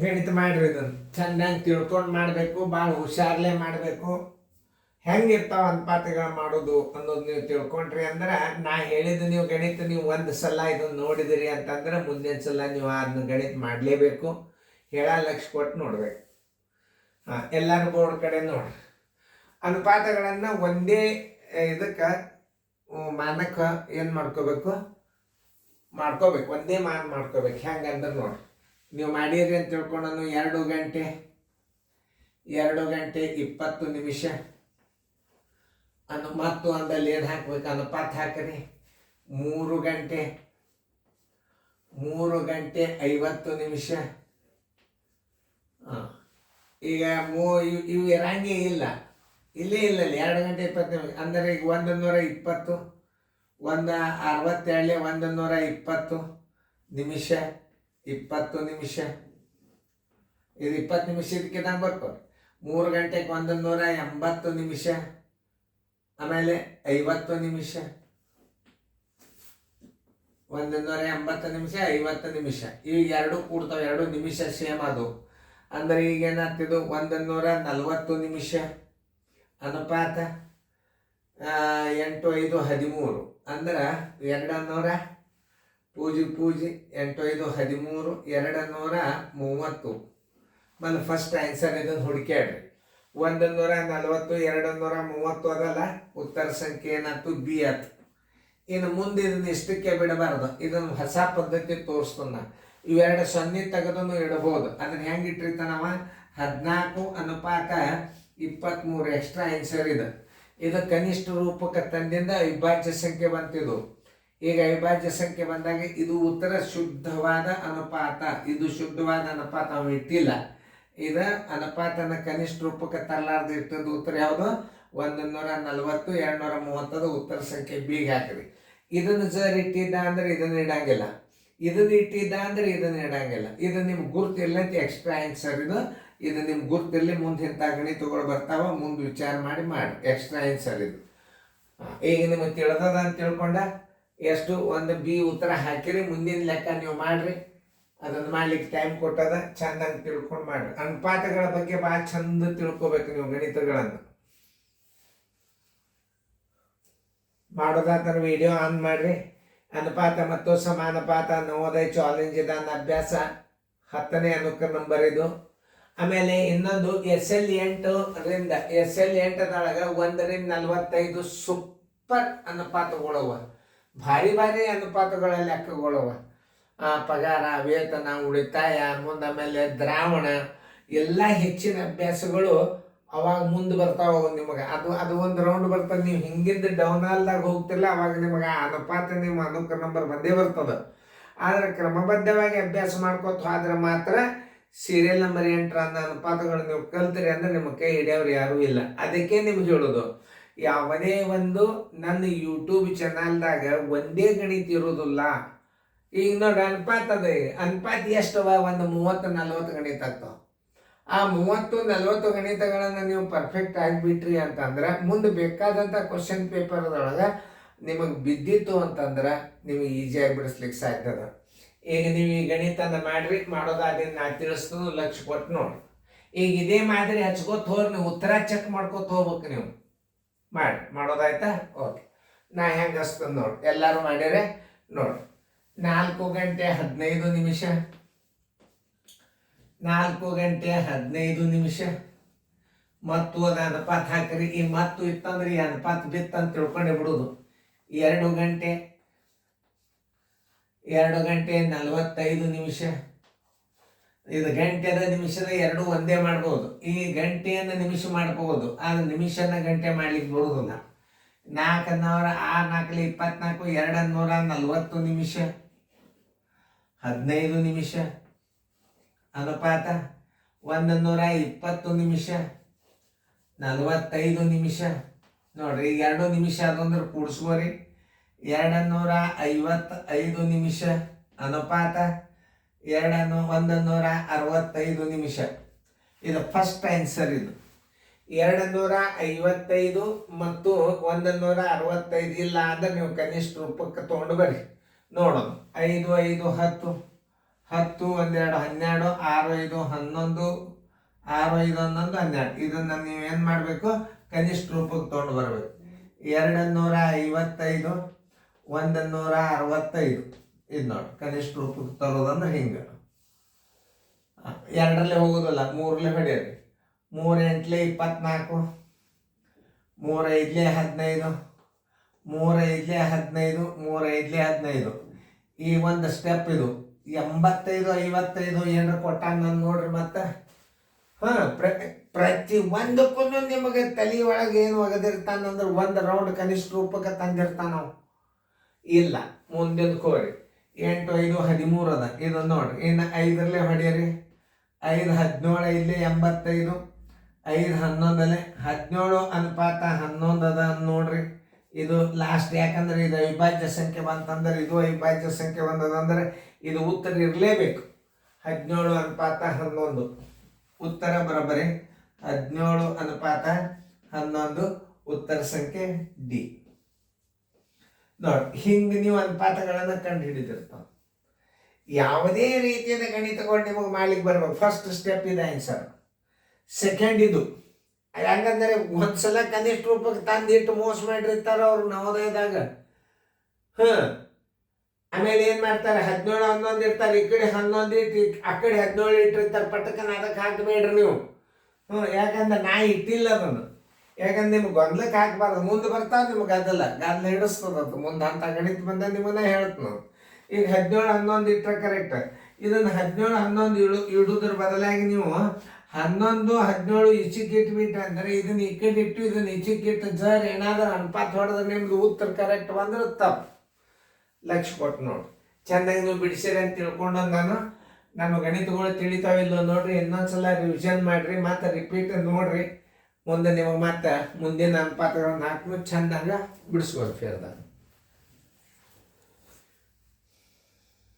ಗಣಿತ ಮಾಡಿರಿ ಇದನ್ನು ಚೆನ್ನಾಗಿ ತಿಳ್ಕೊಂಡು ಮಾಡಬೇಕು, ಭಾಳ ಹುಷಾರ್ಲೆ ಮಾಡಬೇಕು. ಹೆಂಗಿರ್ತಾವ ಅನುಪಾತಗಳು ಮಾಡೋದು ಅನ್ನೋದು ನೀವು ತಿಳ್ಕೊಂಡ್ರಿ ಅಂದ್ರೆ, ನಾ ಹೇಳಿದ್ದು ನೀವು ಗಣಿತ ನೀವು ಒಂದು ಸಲ ಇದನ್ನು ನೋಡಿದಿರಿ ಅಂತಂದ್ರೆ ಮುಂದಿನ ಸಲ ನೀವು ಅದನ್ನ ಗಣಿತ ಮಾಡಲೇಬೇಕು. ಲಕ್ಷ ಕೊಟ್ಟು ನೋಡ್ಬೇಕು. ಎಲ್ಲರೂ ಬೋರ್ಡ್ ಕಡೆ ನೋಡ್ರಿ. ಅನುಪಾತಗಳನ್ನು ಒಂದೇ ಇದಕ್ಕೆ ಮಾನಕ್ಕೆ ಏನು ಮಾಡ್ಕೋಬೇಕು, ಒಂದೇ ಮಾನ ಮಾಡ್ಕೋಬೇಕು. ಹೆಂಗಂದ್ರೆ ನೋಡ್ರಿ, ನೀವು ಮಾಡಿರಿ ಅಂತ ತಿಳ್ಕೊಂಡು 2 ಗಂಟೆ 20 ನಿಮಿಷ ಮತ್ತು ಒಂದಲ್ಲಿ ಏನು ಹಾಕ್ಬೇಕು, ಅನುಪಾತ ಹಾಕ್ರಿ. 3 ಗಂಟೆ 50 ನಿಮಿಷ. ಈಗ ಇವು ಇರಂಗೇ ಇಲ್ಲ, ಇಲ್ಲೇ ಇಲ್ಲ 2 ಗಂಟೆ 20 ನಿಮಿಷ ಅಂದರೆ ಈಗ 120, 162 120 ನಿಮಿಷ, 20 ನಿಮಿಷ. ಇದು 20 ನಿಮಿಷ ಇದಕ್ಕೆ ನಾನು ಬರ್ಬೋದು. 3 ಗಂಟೆಗೆ 180 ನಿಮಿಷ, ಆಮೇಲೆ 50 ನಿಮಿಷ, 180 ನಿಮಿಷ 50 ನಿಮಿಷ. ಈಗ ಎರಡು ಕೂಡ್ತಾವೆ, 2 ನಿಮಿಷ ಸೇಮ್ ಅದು. ಅಂದ್ರೆ ಈಗ ಏನಾಗ್ತಿದ್ದು 140 ನಿಮಿಷ ಅನುಪಾತ 8 5 13 ಅಂದ್ರೆ 200 ಪೂಜಿ 8 5 13 230. ಮತ್ತು ಫಸ್ಟ್ ಆನ್ಸರ್ ಇದನ್ನು ಹುಡುಕ್ಯಾಡ್ರಿ. 140 230 ಅದಲ್ಲ, ಉತ್ತರ ಸಂಖ್ಯೆ ಏನಾಯ್ತು ಬಿ ಆಯ್ತು. ಇನ್ನು ಮುಂದೆ ಇದನ್ನು ಇಷ್ಟಕ್ಕೆ ಬಿಡಬಾರ್ದು, ಇದನ್ನು ಹೊಸ ಪದ್ಧತಿ ತೋರಿಸ್ತಾನ. ಇವೆರಡು 0 ತೆಗೆದನ್ನು ಇಡಬಹುದು. ಅದನ್ನ ಹೆಂಗೆ ಇಟ್ಟಿರ್ತಾನವ, 14 ಅನುಪಾತ 23 ಎಕ್ಸ್ಟ್ರಾ ಆನ್ಸರ್ ಇದು. ಕನಿಷ್ಠ ರೂಪಕ್ಕೆ ತಂದಿಂದ ಅವಿಭಾಜ್ಯ ಸಂಖ್ಯೆ ಬಂತಿದ್ದು. ಈಗ ಅವಿಭಾಜ್ಯ ಸಂಖ್ಯೆ ಬಂದಾಗ ಇದು ಉತ್ತರ ಶುದ್ಧವಾದ ಅನುಪಾತ. ಇದು ಶುದ್ಧವಾದ ಅನುಪಾತ ನಾವು ಇಟ್ಟಿಲ್ಲ. ಇದು ಅನುಪಾತನ ಕನಿಷ್ಠ ರೂಪಕ್ಕೆ ತರಲಾರ್ದು ಇರ್ತದ ಉತ್ತರ ಯಾವುದು, 140 230 ಉತ್ತರ ಸಂಖ್ಯೆ ಬಿಗೆ ಹಾಕ್ರಿ. ಇದನ್ನು ಜರ್ ಇಟ್ಟಿದ್ದ ಅಂದ್ರೆ ಇದನ್ನು ಇಡಂಗಿಲ್ಲ, ಇದನ್ನು ಇಟ್ಟಿದ್ದ ಅಂದ್ರೆ ಇದನ್ನು ಇಡಂಗಿಲ್ಲ. ಇದು ನಿಮ್ಗೆ ಗುರ್ತಿಲ್ಲ ಅಂತ ಎಕ್ಸ್ಟ್ರಾ ಆನ್ಸರ್ ಇದು ನಿಮ್ಗೆ ಗುರ್ತಿರ್ಲಿ. ಮುಂದೆ ಇಂಥ ಗಣಿತಗಳು ಬರ್ತಾವ, ಮುಂದೆ ವಿಚಾರ ಮಾಡಿ ಎಕ್ಸ್ಟ್ರಾ ಆನ್ಸರ್ ಇದು. ಈಗ ನಿಮಗೆ ತಿಳಿದದ ಅಂತ ತಿಳ್ಕೊಂಡ ಎಷ್ಟು ಒಂದು ಬಿ ಉತ್ತರ ಹಾಕಿರಿ. ಮುಂದಿನ ಲೆಕ್ಕ ನೀವು ಮಾಡ್ರಿ, ಅದನ್ನು ಮಾಡ್ಲಿಕ್ಕೆ ಟೈಮ್ ಕೊಟ್ಟದ. ಚೆನ್ನಾಗಿ ತಿಳ್ಕೊಂಡು ಮಾಡ್ರಿ. ಅನುಪಾತಗಳ ಬಗ್ಗೆ ಭಾಳ ಚಂದ ತಿಳ್ಕೊಬೇಕು ನೀವು ಗಣಿತಗಳನ್ನು. ಮಾಡೋದಾತರ ವಿಡಿಯೋ ಆನ್ ಮಾಡ್ರಿ. ಅನುಪಾತ ಮತ್ತು ಸಮಾನುಪಾತ ನವೋದಯ ಚಾಲೆಂಜ್ ಇದಾನ ಅಭ್ಯಾಸ 10ನೇ ಅನುಕ ನಂಬರ್ ಇದು. ಆಮೇಲೆ ಇನ್ನೊಂದು SL 8ರಿಂದ SL 8ದೊಳಗೆ 1 ರಿಂದ 45 ಸೂಪರ್ ಅನುಪಾತಗಳವ, ಭಾರಿ ಅನುಪಾತಗಳ ಲೆಕ್ಕಗಳವ. ಪಗಾರ, ವೇತನ, ಉಳಿತಾಯ, ಮುಂದೆ ಆಮೇಲೆ ದ್ರಾವಣ ಎಲ್ಲ ಹೆಚ್ಚಿನ ಅಭ್ಯಾಸಗಳು ಅವಾಗ ಮುಂದೆ ಬರ್ತಾವ ನಿಮಗೆ. ಅದು ಒಂದು ರೌಂಡ್ ಬರ್ತದೆ. ನೀವು ಹಿಂಗಿಂದ ಡೌನ್ ಆಲ್ದಾಗ ಹೋಗ್ತಿಲ್ಲ, ಅವಾಗ ನಿಮಗೆ ಆ ಅನುಪಾತ ನಿಮ್ಮ ಅನುಕ ನಂಬರ್ ಬಂದೇ ಬರ್ತದೆ. ಆದರೆ ಕ್ರಮಬದ್ಧವಾಗಿ ಅಭ್ಯಾಸ ಮಾಡ್ಕೊತ ಹೋದ್ರೆ ಮಾತ್ರ ಸೀರಿಯಲ್ ನಂಬರ್ 8 ಅನ್ನೋ ಅನುಪಾತಗಳು ನೀವು ಕಲ್ತಿರಿ ಅಂದ್ರೆ ನಿಮ್ಮ ಕೈ ಹಿಡಿಯೋರು ಯಾರೂ ಇಲ್ಲ. ಅದಕ್ಕೆ ನಿಮ್ಗೆ ಹೇಳೋದು, ಯಾವುದೇ ಒಂದು ನನ್ನ ಯೂಟ್ಯೂಬ್ ಚಾನಲ್ದಾಗ ಒಂದೇ ಗಣಿತ ಇರೋದಿಲ್ಲ. ಈಗ ನೋಡಿ ಅನುಪಾತ ಎಷ್ಟವ, ಒಂದು 30-40 ಗಣಿತ ಆಗ್ತಾವ. ಆ 30-40 ಗಣಿತಗಳನ್ನು ನೀವು ಪರ್ಫೆಕ್ಟ್ ಆಗಿಬಿಟ್ರಿ ಅಂತಂದ್ರೆ ಮುಂದೆ ಬೇಕಾದಂಥ ಕ್ವಶನ್ ಪೇಪರ್ದೊಳಗೆ ನಿಮಗೆ ಬಿದ್ದಿತ್ತು ಅಂತಂದ್ರೆ ನಿಮಗೆ ಈಸಿಯಾಗಿ ಬಿಡಿಸ್ಲಿಕ್ಕೆ ಸಾಧ್ಯ ಅದ. ಈಗ ನೀವು ಈ ಗಣಿತನ ಮಾಡ್ರಿ. ಮಾಡೋದಾದಿಂದ ನಾ ತಿಳಿಸ್ತು ಲಕ್ಷ ಕೊಟ್ಟು ನೋಡ್ರಿ. ಈಗ ಇದೇ ಮಾದರಿ ಹಚ್ಕೋತ ಹೋಗ್ರಿ, ನೀವು ಉತ್ತರ ಚೆಕ್ ಮಾಡ್ಕೋತ ಹೋಗ್ಬೇಕು. ನೀವು ಮಾಡೋದಾಯ್ತಾ? ಓಕೆ, ನಾ ಹೆಂಗೆ ಹಚ್ತದ ನೋಡಿ. ಎಲ್ಲರೂ ಮಾಡ್ಯಾರೆ ನೋಡ್ರಿ. 4 ಗಂಟೆ 15 ನಿಮಿಷ 4 ಗಂಟೆ 15 ನಿಮಿಷ ಮತ್ತು ಅದು ಅನುಪಾತ ಹಾಕ್ರಿ. ಈ ಮತ್ತು ಇತ್ತಂದ್ರೆ ಈ ಅನುಪಾತ ಬಿತ್ತಂತ ತಿಳ್ಕೊಂಡೆ ಬಿಡೋದು. 2 ಗಂಟೆ 45 ನಿಮಿಷ. ಇದು ಗಂಟೆದ ನಿಮಿಷದ ಎರಡು ಒಂದೇ ಮಾಡ್ಬೋದು. ಈ ಗಂಟೆಯನ್ನು ನಿಮಿಷ ಮಾಡ್ಬೋದು, ಆದ್ರೆ ನಿಮಿಷನ ಗಂಟೆ ಮಾಡ್ಲಿಕ್ಕೆ ಬರುವುದಿಲ್ಲ. 4 4 24 240 ನಿಮಿಷ 15 ನಿಮಿಷ ಅನುಪಾತ 120 ನಿಮಿಷ 45 ನಿಮಿಷ. ನೋಡ್ರಿ, ಈಗ 2 ನಿಮಿಷ ಅದಂದ್ರೆ ಕೂಡಿಸ್ಕೋರಿ. 255 ನಿಮಿಷ ಅನುಪಾತ 165 ನಿಮಿಷ. ಇದು ಫಸ್ಟ್ ಆನ್ಸರ್. ಇದು 255 ಮತ್ತು 165 ಇಲ್ಲ ಅಂದ್ರೆ ನೀವು ಕನಿಷ್ಠ ರೂಪಕ್ಕೆ ತೊಗೊಂಡು ಬರ್ರಿ. ನೋಡೋದು 5 5 10 10 12 12 6 5 11 6 5 11 12 ಇದನ್ನ ನೀವೇನು ಮಾಡಬೇಕು ಕನಿಷ್ಠ ರೂಪಕ್ಕೆ ತೊಗೊಂಡು ಬರಬೇಕು. 255 165 ಇದು ನೋಡಿ ಕನಿಷ್ಠ ರೂಪಕ್ಕೆ ತರೋದಂದ್ರೆ ಹಿಂಗೆ. 2ರಲ್ಲಿ ಹೋಗೋದಿಲ್ಲ, 3ರಲ್ಲಿ ಹೊಡೆಯಿರಿ. 3 8 24, 3 5 15, 3 5 15, 3 5 15. ಈ ಒಂದು ಸ್ಟೆಪ್ ಇದು 85 55 ಏನಾರ ಕೊಟ್ಟಾಗ ನಾನು ನೋಡ್ರಿ. ಮತ್ತೆ ಪ್ರತಿ ಒಂದಕ್ಕೂ ನಿಮಗೆ ತಲೆ ಒಳಗೆ ಏನು ಒಗದಿರ್ತಾನಂದ್ರೆ ಒಂದು ರೌಂಡ್ ಕನಿಷ್ಠ ರೂಪಕ್ಕೆ ತಂದಿರ್ತಾನ ನಾವು ಇಲ್ಲ. ಮುಂದಿನ ಕೋರಿ 8 5 13 ಅದ. ಇದು ನೋಡ್ರಿ. ಇನ್ನು 5ರಲ್ಲಿ ಹೊಡೆಯಿರಿ. 5 17 85, 5 11 17 ಅನುಪಾತ 11 ಅದ ನೋಡ್ರಿ. ಇದು ಲಾಸ್ಟ್, ಯಾಕಂದ್ರೆ ಇದು ಅವಿಭಾಜ್ಯ ಸಂಖ್ಯೆ ಬಂತಂದ್ರೆ ಇದು ಅವಿಭಾಜ್ಯ ಸಂಖ್ಯೆ ಬಂದದಂದ್ರೆ ಇದು ಉತ್ತರ ಇರಲೇಬೇಕು. 17 ಅನುಪಾತ 11 ಉತ್ತರ ಬರೋಬ್ಬರಿ. 17 ಅನುಪಾತ 11 ಉತ್ತರ ಸಂಖ್ಯೆ ಡಿ. ನೋಡಿ, ಹಿಂಗೆ ನೀವು ಅನುಪಾತಗಳನ್ನು ಕಂಡು ಹಿಡಿದಿರ್ತಾವ. ಯಾವುದೇ ರೀತಿಯ ಗಣಿತಗಳು ನಿಮಗೆ ಮಾಡ್ಲಿಕ್ಕೆ ಬರ್ಬೇಕು. ಫಸ್ಟ್ ಸ್ಟೆಪ್ ಇದೆ ಆನ್ಸರ್. ಸೆಕೆಂಡ್ ಇದು ಯಾಕಂದರೆ ಒಂದ್ಸಲ ಕನಿಷ್ಠ ರೂಪಕ್ಕೆ ತಂದಿಟ್ಟು ಮೋಸ ಮಾಡಿರ್ತಾರ ಅವ್ರು ನವೋದಯದಾಗ. ಆಮೇಲೆ ಏನು ಮಾಡ್ತಾರೆ, 17 11 ಇರ್ತಾರೆ, ಈ ಕಡೆ 11 ಇಟ್ಟು ಆ ಕಡೆ 17 ಇಟ್ಟಿರ್ತಾರೆ. ಪಟ್ಟಕ್ಕನ ಅದಕ್ಕೆ ಹಾಕಬೇಡ್ರಿ ನೀವು. ಯಾಕಂದ್ರೆ ನಾ ಇಟ್ಟಿಲ್ಲ ಅದನ್ನು. ಯಾಕಂದ್ರೆ ನಿಮ್ಗೆ ಗೊಂದಲಕ್ಕೆ ಹಾಕಬಾರ್ದು. ಮುಂದೆ ಬರ್ತಾವೆ ನಿಮ್ಗೆ ಗದ್ದಲ ಹಿಡಿಸ್ತದತ್ತು. ಮುಂದೆ ಅಂತ ಗಣಿತ ಬಂದ ನಿಮ್ಮನ್ನ ಹೇಳ್ತು ನಾವು. ಈಗ 17 11 ಇಟ್ಟರೆ ಕರೆಕ್ಟ್. ಇದನ್ನು 17 11 ಇಡುದ್ರ ಬದಲಾಗಿ ನೀವು 11 17 ಈಚೆಗೆ ಇಟ್ಬಿಟ್ರೆ ಅಂದರೆ ಇದನ್ನ ಈ ಕಡೆ ಇಟ್ಟು ಇದನ್ನ ಈಚೆಗೆ ಇಟ್ಟು ಜರ್ ಏನಾದರೂ ಅನುಪಾತ ಹೊಡೆದ್ರೆ ನಿಮ್ದು ಉತ್ತರ ಕರೆಕ್ಟ್ ಬಂದ್ರೆ ತಪ್ಪು. ಲಕ್ಷ ಕೊಟ್ಟು ನೋಡಿ. ಚೆನ್ನಾಗಿ ನೀವು ಬಿಡಿಸಿರಿ ಅಂತ ತಿಳ್ಕೊಂಡು ನಾನು ಗಣಿತಗಳು ತಿಳಿತಾವಿಲ್ಲ ನೋಡ್ರಿ. ಇನ್ನೊಂದ್ಸಲ ರಿವಿಷನ್ ಮಾಡಿರಿ, ಮತ್ತೆ ರಿಪೀಟ್ ನೋಡ್ರಿ. ಮುಂದೆ ನಿಮಗೆ ಮತ್ತೆ ಮುಂದಿನ ಅನುಪಾತಗಳನ್ನು ಹಾಕಿ ಚಂದಾಗ ಬಿಡಿಸ್ಬೋದು ಫೇರ್ದಾಗ.